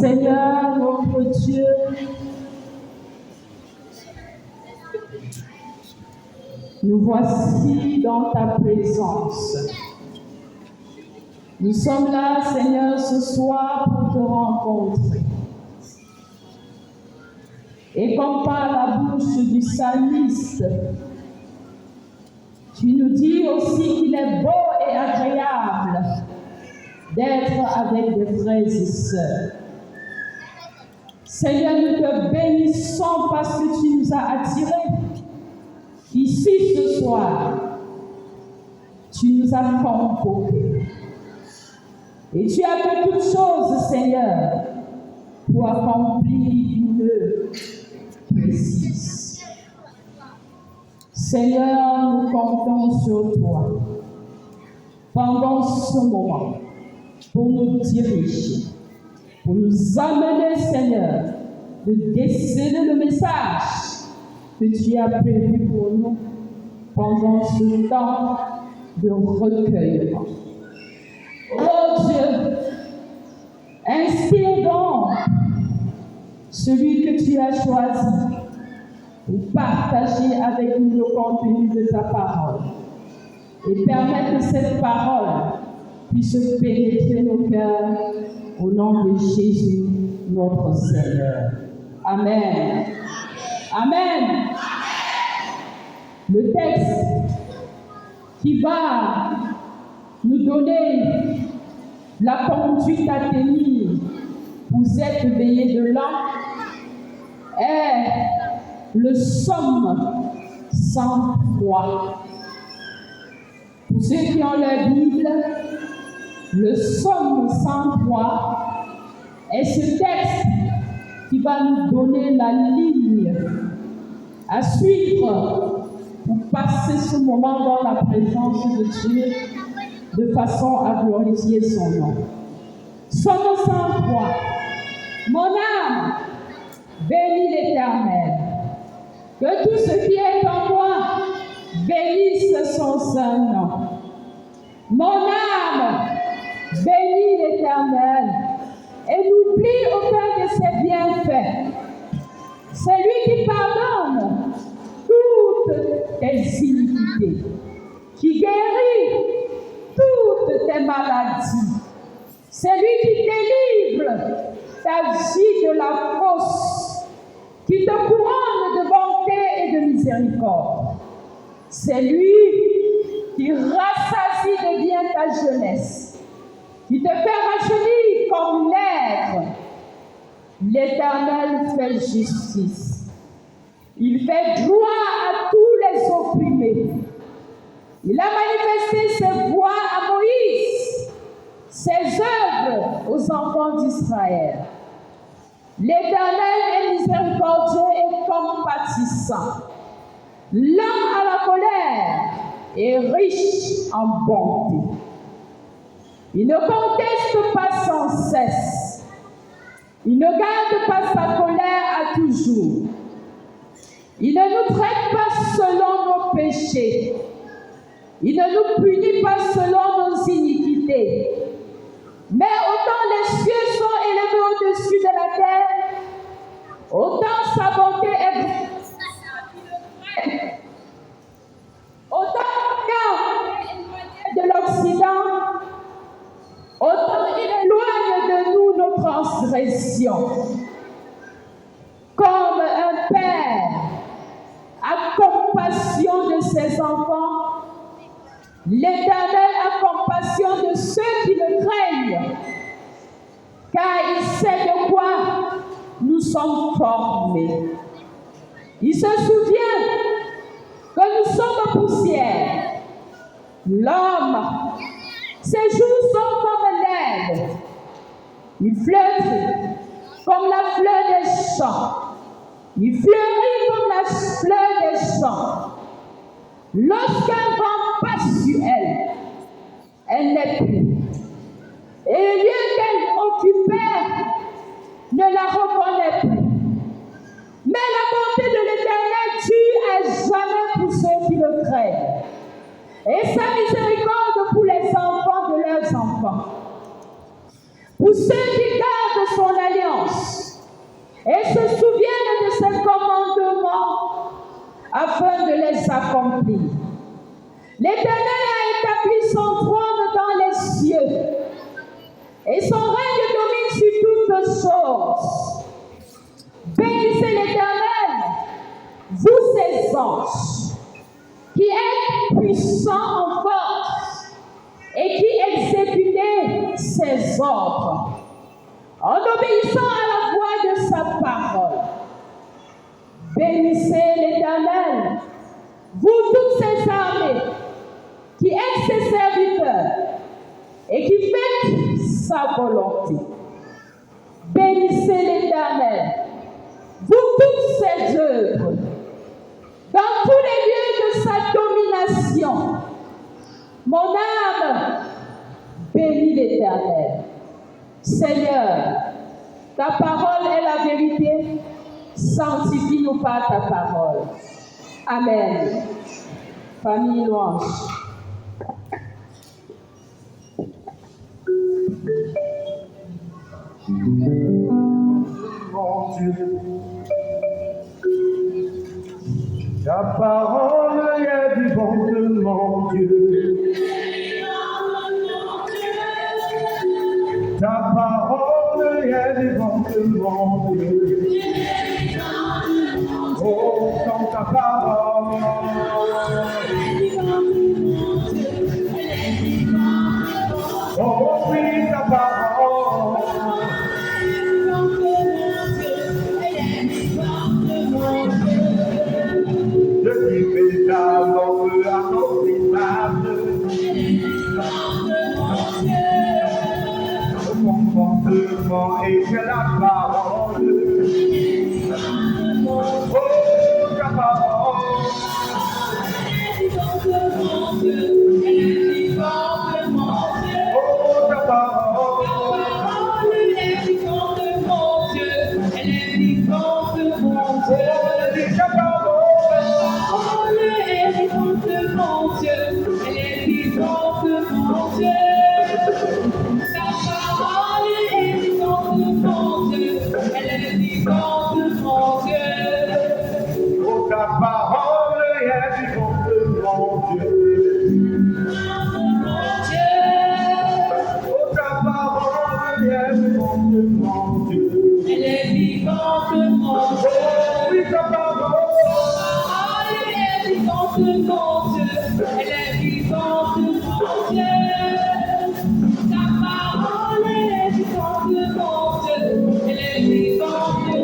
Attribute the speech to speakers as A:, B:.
A: Seigneur notre Dieu, nous voici dans ta présence. Nous sommes là, Seigneur, ce soir pour te rencontrer. Et comme par la bouche du psalmiste, dit aussi qu'il est beau et agréable d'être avec des frères et sœurs. Seigneur, nous te bénissons parce que tu nous as attirés ici ce soir. Tu nous as convoqués. Et tu as fait toutes choses, Seigneur, pour accomplir une œuvre précise. Seigneur, nous comptons sur toi pendant ce moment pour nous diriger, pour nous amener, Seigneur, de déceler le message que tu as prévu pour nous pendant ce temps de recueillement. Oh Dieu, inspire donc celui que tu as choisi pour partager avec nous le contenu de ta parole et permettre que cette parole puisse pénétrer nos cœurs au nom de Jésus, notre Seigneur. Amen. Amen. Le texte qui va nous donner la conduite à tenir pour cette veillée de l'an est le Psaume 103. Pour ceux qui ont la Bible, le Psaume 103 est ce texte qui va nous donner la ligne à suivre pour passer ce moment dans la présence de Dieu de façon à glorifier son nom. Psaume 103. Mon âme bénit l'Éternel. Que tout ce qui est en moi bénisse son saint nom. Mon âme bénit l'Éternel et n'oublie aucun de ses bienfaits. C'est lui qui pardonne toutes tes iniquités, qui guérit toutes tes maladies. C'est lui qui délivre ta vie de la fosse, qui te couronne de bonté et de miséricorde. C'est lui qui rassasie de bien ta jeunesse, qui te fait rajeunir comme l'aigle. L'Éternel fait justice. Il fait gloire à tous les opprimés. Il a manifesté ses voies à Moïse, ses œuvres aux enfants d'Israël. L'Éternel est miséricordieux et compatissant, lent à la colère et riche en bonté. Il ne conteste pas sans cesse. Il ne garde pas sa colère à toujours. Il ne nous traite pas selon nos péchés. Il ne nous punit pas selon nos iniquités. Mais autant les cieux sont élevés au-dessus de la terre, autant sa bonté est autant de l'Occident, autant il éloigne de nous nos transgressions. Comme un père a compassion de ses enfants, l'Éternel a compassion de ceux qui le craignent, car il sait de quoi nous sommes formés. Il se souvient que nous sommes poussière. L'homme, ses jours sont comme l'herbe. Il fleurit comme la fleur des champs. Il fleurit comme la fleur des champs. Lorsqu'un vent passe sur elle, elle n'est plus. Et le lieu qu'elle occupait ne la reconnaît plus. Mais la bonté de l'Éternel dure à jamais pour ceux qui le craignent. Et sa miséricorde pour les enfants de leurs enfants. Pour ceux qui gardent son alliance et se souviennent de ses commandements afin de les accomplir. L'Éternel a établi son trône dans les cieux et son règne domine sur toutes choses. Bénissez l'Éternel, vous ses anges, qui êtes puissants puissant en force et qui exécutait ses ordres en obéissant à la voix de sa parole. Bénissez l'Éternel, vous toutes ses armées, qui êtes ses serviteurs et qui faites sa volonté. Bénissez l'Éternel, vous toutes ses œuvres, dans tous les lieux de sa domination. Mon âme bénit l'Éternel. Seigneur, ta parole est la vérité, sanctifie-nous par ta parole. Amen. Famille louange.
B: Mon Dieu, ta parole est vivante, mon Dieu. Ta parole est vivante, mon Dieu. Oh, dans ta parole. Oh, oui, ta parole. Je dis ta langue à notre image. Le comportement et que la parole. Oh, ta parole. Oh, ta parole.